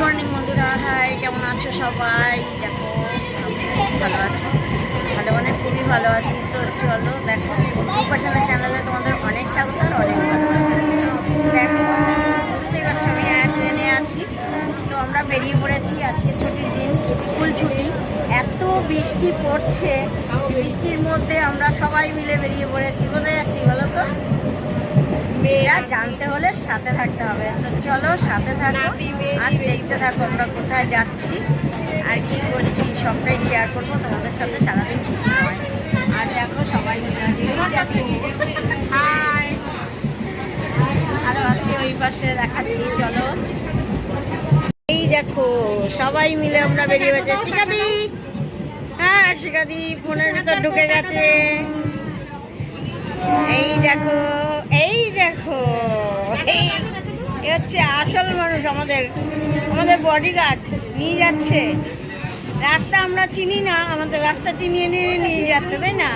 Morning বন্ধুরা, high, কেমন আছো সবাই? দেখো আমি খুব ভালো আছি, ভালো মানে খুবই ভালো আছি। তো চলো দেখো, উপাসনা চ্যানেলে তোমাদের অনেক স্বাগত আর অনেক ভালো। দেখো বুঝতেই পারছো আমি ট্রেনে আছি। তো আমরা বেরিয়ে পড়েছি, আজকে ছুটির দিন, স্কুল ছুটি। এত বৃষ্টি পড়ছে, বৃষ্টির মধ্যে আমরা সবাই মিলে বেরিয়ে পড়েছি। কোথায় যাচ্ছি বলো তো? মেয়েরা জানতে হলে সাথে থাকতে হবে। তো চলো সাথে থাকো আর দেখতে থাকো আমরা কোথায় যাচ্ছি আর কি করছি, সবটাই শেয়ার করবো তোমাদের সাথে সারাদিন কি হয়। আর দেখো সবাই আরো আছে ওই পাশে, দেখাচ্ছি চলো। এই দেখো সবাই মিলে আমরা বেরিয়ে গেছি। শিখাদি, হ্যাঁ শিখাদি ফোনের ভিতর ঢুকে গেছে। এই দেখো, এই দেখো, এই হচ্ছে আসল মানুষ, আমাদের বডিগার্ড নিয়ে যাচ্ছে। রাস্তা আমরা চিনি না, আমাদের রাস্তা চিনিয়ে নিয়ে যাচ্ছে, তাই না?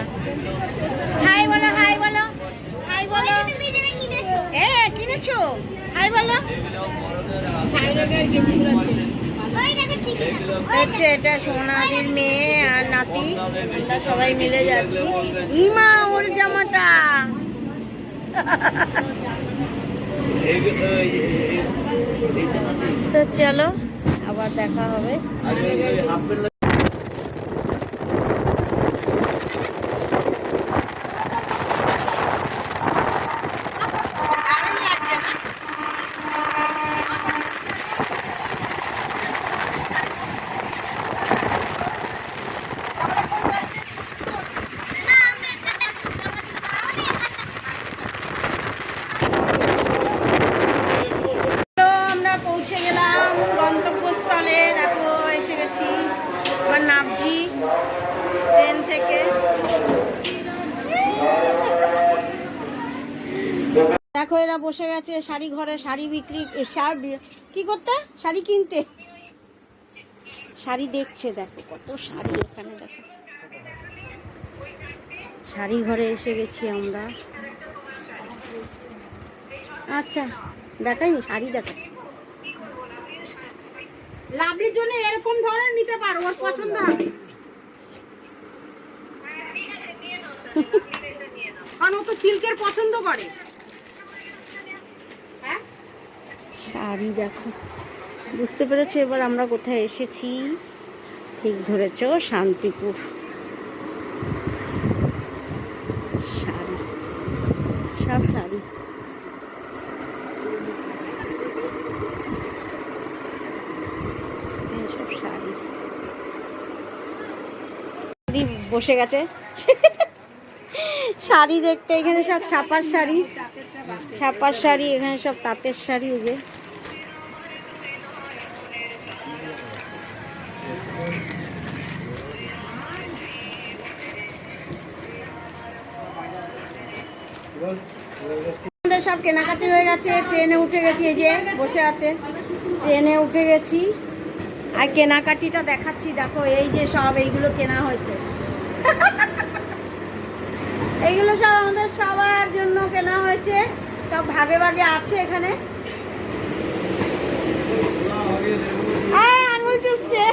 হাই বলো, হাই বলো, হাই বলো। হ্যাঁ কিনেছো, হাই বলো। হচ্ছে এটা সোনাদির মেয়ে আর নাতি, আমরা সবাই মিলে যাচ্ছি। ইমা ওর জামাটা। তো চলো আবার দেখা হবে। পৌঁছে গেলাম গন্তব্যস্থলে। দেখো এসে গেছি, এবার নামছি ট্রেন থেকে। দেখো এরা বসে গেছে শাড়ি ঘরে, শাড়ি বিক্রি, কি করতে, শাড়ি কিনতে, শাড়ি দেখছে। দেখো কত শাড়ি এখানে, দেখো শাড়ি ঘরে এসে গেছি আমরা। আচ্ছা দেখাইনি, শাড়ি দেখো। লাভলির জন্য এরকম ধরনের নিতে পারো, ওর পছন্দ হবে। কারণ ও তো সিল্কের পছন্দ করে। হ্যাঁ শাড়ি দেখো, বুঝতে পেরেছো এবার আমরা কোথায় এসেছি? ঠিক ধরেছো, শান্তিপুর। শাড়ি, সব শাড়ি। বসে গেছে শাড়ি দেখতে। এখানে সব ছাপার শাড়ি, ছাপার শাড়ি, এখানে সব তাঁতের শাড়ি। এই যে আমাদের সব কেনাকাটি হয়ে গেছে, ট্রেনে উঠে গেছি। এই যে বসে আছে, ট্রেনে উঠে গেছি আর কেনাকাটিটা দেখাচ্ছি। দেখো এই যে সব এইগুলো কেনা হয়েছে, এইগুলো সব আমাদের সবার জন্য কেনা হয়েছে, সব ভাগে ভাগে আছে এখানে। আঙুল চুষছে।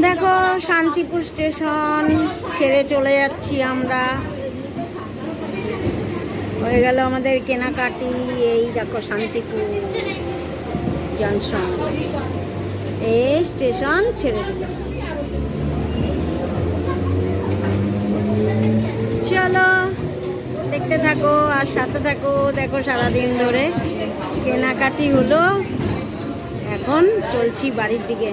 দেখো শান্তিপুর স্টেশন ছেড়ে চলে যাচ্ছি আমরা। হয়ে গেল আমাদের কেনাকাটি। এই দেখো শান্তিপুর জংশন, এই স্টেশন ছেড়ে দিলাম। চলো দেখতে থাকো আর সাথে থাকো। দেখো সারাদিন ধরে কেনাকাটি হলো, এখন চলছি বাড়ির দিকে।